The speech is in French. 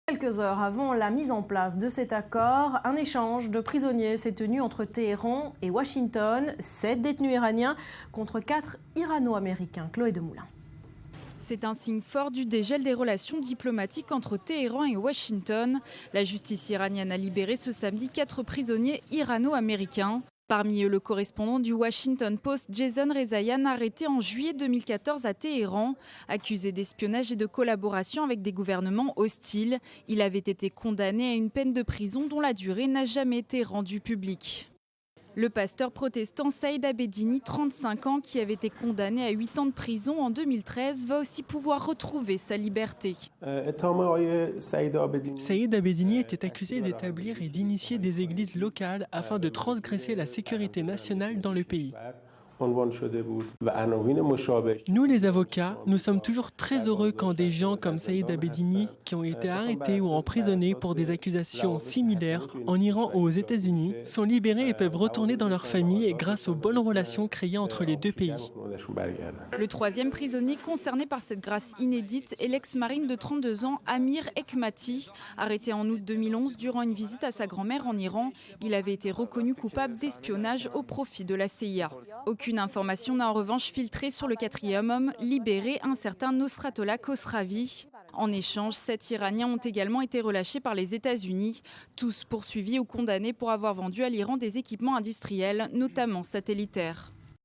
Quelques heures avant la mise en place de cet accord, un échange de prisonniers s'est tenu entre Téhéran et Washington. 7 détenus iraniens contre 4 irano-américains. Chloé Demoulin. C'est un signe fort du dégel des relations diplomatiques entre Téhéran et Washington. La justice iranienne a libéré ce samedi 4 prisonniers irano-américains. Parmi eux, le correspondant du Washington Post, Jason Rezaian, arrêté en juillet 2014 à Téhéran. Accusé d'espionnage et de collaboration avec des gouvernements hostiles, il avait été condamné à une peine de prison dont la durée n'a jamais été rendue publique. Le pasteur protestant Saïd Abedini, 35 ans, qui avait été condamné à 8 ans de prison en 2013, va aussi pouvoir retrouver sa liberté. Saïd Abedini était accusé d'établir et d'initier des églises locales afin de transgresser la sécurité nationale dans le pays. Nous, les avocats, nous sommes toujours très heureux quand des gens comme Saïd Abedini, qui ont été arrêtés ou emprisonnés pour des accusations similaires en Iran ou aux États-Unis, sont libérés et peuvent retourner dans leur famille grâce aux bonnes relations créées entre les deux pays. Le troisième prisonnier concerné par cette grâce inédite est l'ex-marine de 32 ans, Amir Hekmati. Arrêté en août 2011 durant une visite à sa grand-mère en Iran, il avait été reconnu coupable d'espionnage au profit de la CIA. Aucune information n'a en revanche filtré sur le quatrième homme libéré, un certain Nosratollah Khosravi. En échange, 7 Iraniens ont également été relâchés par les États-Unis, tous poursuivis ou condamnés pour avoir vendu à l'Iran des équipements industriels, notamment satellitaires.